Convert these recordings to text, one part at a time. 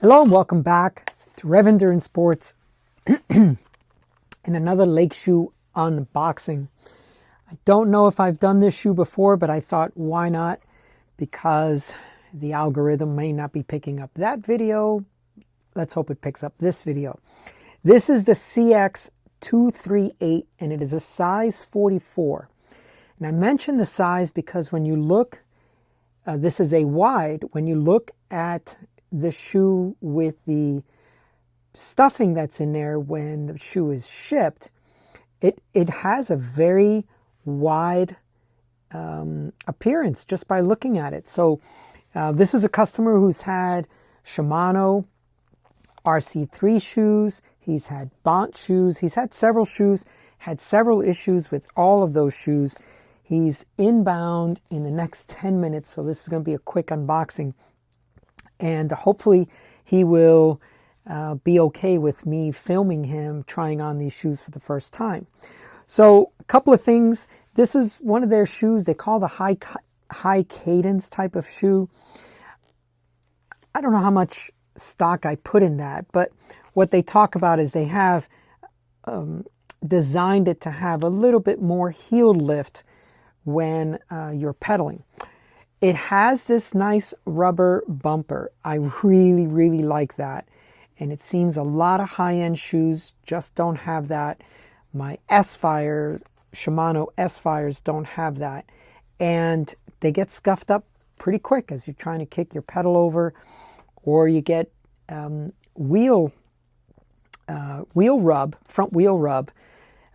Hello and welcome back to Rev Endurance Sports and another Lake shoe unboxing. I don't know if I've done this shoe before, but I thought why not, because the algorithm may not be picking up that video. Let's hope it picks up this video. This is the CX238 and it is a size 44. And I mention the size because when you look, this is a wide, when you look at the shoe with the stuffing that's in there when the shoe is shipped, it has a very wide appearance just by looking at it. So this is a customer who's had Shimano RC3 shoes, he's had Bont shoes, he's had several shoes, had several issues with all of those shoes. He's inbound in the next 10 minutes, so this is going to be a quick unboxing. And hopefully he will be okay with me filming him trying on these shoes for the first time. So a couple of things. This is one of their shoes. They call the high cadence type of shoe. I don't know how much stock I put in that, but what they talk about is they have designed it to have a little bit more heel lift when you're pedaling. It has this nice rubber bumper. I really, really like that. And it seems a lot of high-end shoes just don't have that. My S-Fires, Shimano S-Fires don't have that. And they get scuffed up pretty quick as you're trying to kick your pedal over, or you get wheel rub, front wheel rub.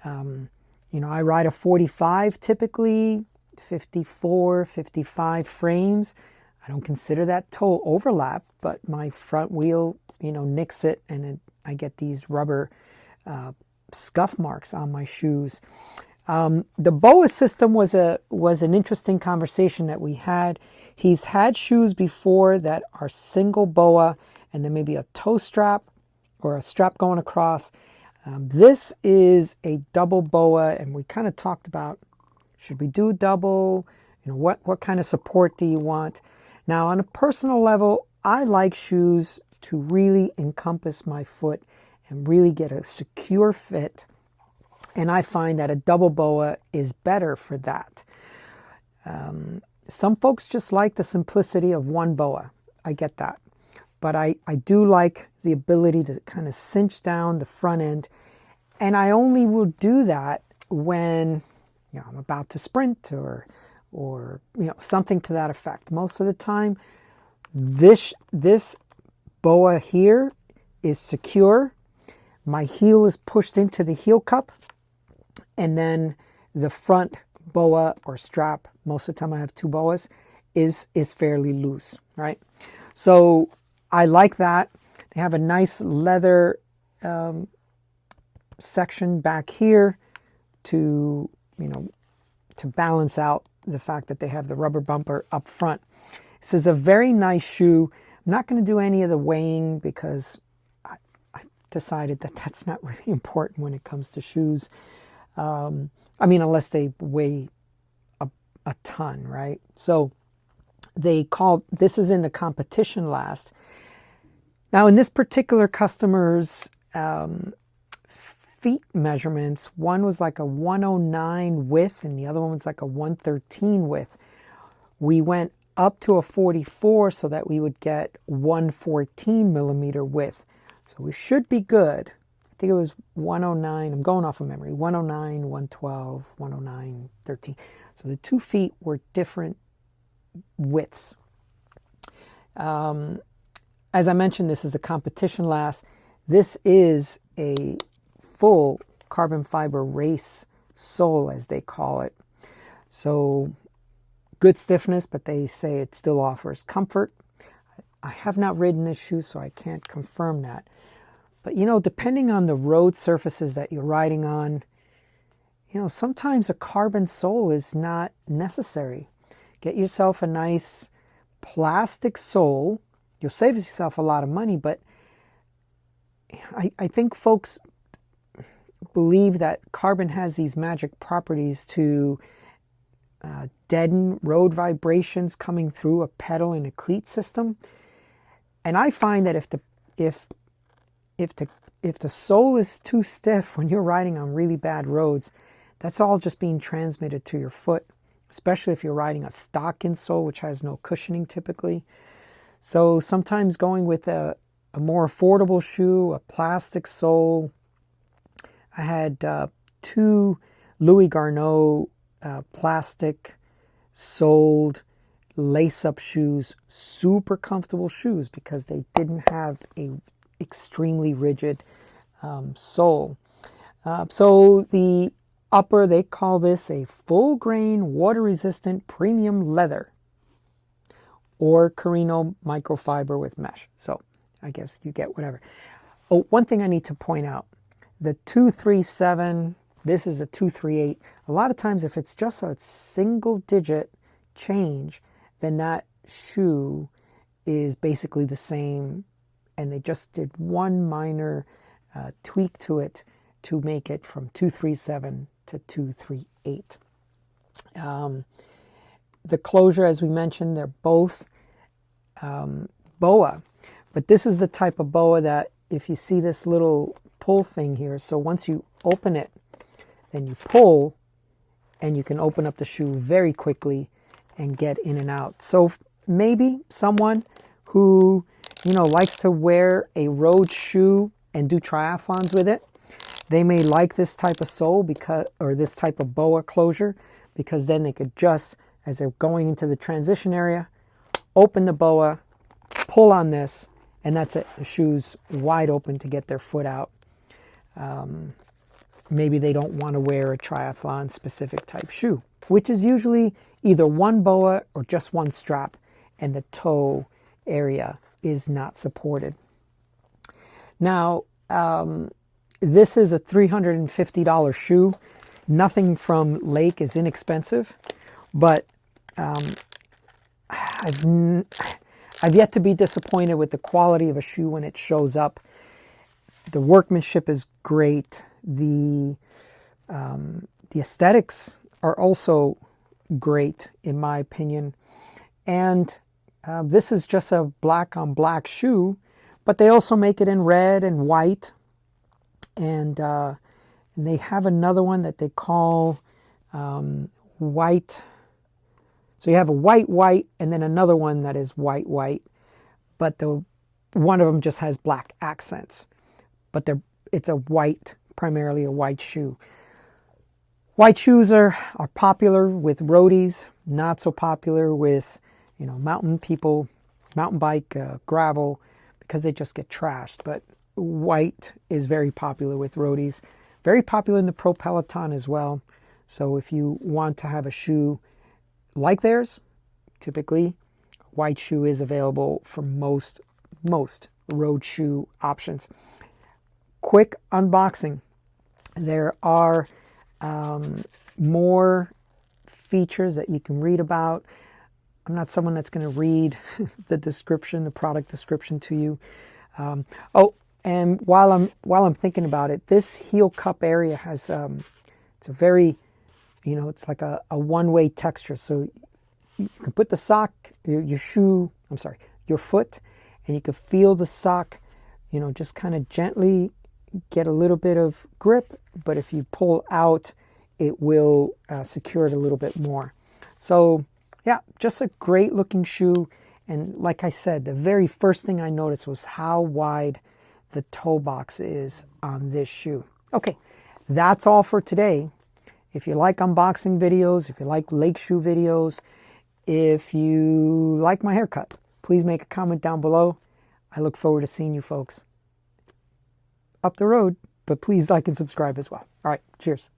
You know, I ride a 45 typically, 54, 55 frames. I don't consider that toe overlap, but my front wheel, you know, nicks it, and then I get these rubber scuff marks on my shoes. The Boa System was an interesting conversation that we had. He's had shoes before that are single Boa and then maybe a toe strap or a strap going across. This is a double Boa, and we kind of talked about, should we do double? You know, what kind of support do you want? Now, on a personal level, I like shoes to really encompass my foot and really get a secure fit. And I find that a double Boa is better for that. Some folks just like the simplicity of one Boa. I get that. But I do like the ability to kind of cinch down the front end. And I only will do that when, you know, I'm about to sprint or you know, something to that effect. Most of the time, this Boa here is secure. My heel is pushed into the heel cup, and then the front Boa or strap, most of the time I have two Boas, is fairly loose, right? So I like that. They have a nice leather section back here to, you know, to balance out the fact that they have the rubber bumper up front. This is a very nice shoe. I'm not going to do any of the weighing because I decided that that's not really important when it comes to shoes. I mean, unless they weigh a ton, right? So this is in the competition last. Now, in this particular customer's feet measurements, one was like a 109 width and the other one was like a 113 width. We went up to a 44 so that we would get 114 millimeter width. So we should be good. I think it was 109. I'm going off of memory. 109, 112, 109, 13. So the 2 feet were different widths. As I mentioned, this is the competition last. This is a full carbon fiber race sole, as they call it. So good stiffness, but they say it still offers comfort. I have not ridden this shoe, so I can't confirm that. But, you know, depending on the road surfaces that you're riding on, you know, sometimes a carbon sole is not necessary. Get yourself a nice plastic sole. You'll save yourself a lot of money, but I think folks believe that carbon has these magic properties to deaden road vibrations coming through a pedal and a cleat system. And I find that if the if the sole is too stiff when you're riding on really bad roads, that's all just being transmitted to your foot, especially if you're riding a stock insole, which has no cushioning typically. So sometimes going with a more affordable shoe, a plastic sole. I had 2 Louis Garneau plastic soled lace-up shoes, super comfortable shoes because they didn't have a extremely rigid sole. So the upper, they call this a full grain water resistant premium leather or Carino microfiber with mesh. So I guess you get whatever. Oh, one thing I need to point out, the 237, this is a 238. A lot of times if it's just a single digit change, then that shoe is basically the same, and they just did one minor tweak to it to make it from 237 to 238. The closure, as we mentioned, they're both Boa, but this is the type of Boa that if you see this little pull thing here, so once you open it, then you pull, and you can open up the shoe very quickly and get in and out. So maybe someone who, likes to wear a road shoe and do triathlons with it, they may like this type of sole or this type of Boa closure, because then they could just, as they're going into the transition area, open the Boa, pull on this, and that's it. The shoe's wide open to get their foot out. Maybe they don't want to wear a triathlon specific type shoe, which is usually either one Boa or just one strap, and the toe area is not supported. Now, this is a $350 shoe. Nothing from Lake is inexpensive, but I've yet to be disappointed with the quality of a shoe when it shows up. The workmanship is great. The aesthetics are also great, in my opinion. And this is just a black on black shoe, but they also make it in red and white. And they have another one that they call white. So you have a white, and then another one that is white. But one of them just has black accents. But it's a white, primarily a white shoe. White shoes are popular with roadies, not so popular with, mountain people, mountain bike, gravel, because they just get trashed. But white is very popular with roadies, very popular in the pro peloton as well. So if you want to have a shoe like theirs, typically white shoe is available for most road shoe options. Quick unboxing. There are more features that you can read about. I'm not someone that's going to read the product description to you. And while I'm thinking about it, this heel cup area has it's a very, it's like a one-way texture. So you can put the sock, your foot, and you can feel the sock, just kind of gently get a little bit of grip. But if you pull out, it will secure it a little bit more. So yeah, just a great looking shoe. And like I said, the very first thing I noticed was how wide the toe box is on this shoe. Okay, that's all for today. If you like unboxing videos, if you like lake shoe videos, if you like my haircut, please make a comment down below. I look forward to seeing you folks up the road, but please like and subscribe as well. All right, cheers.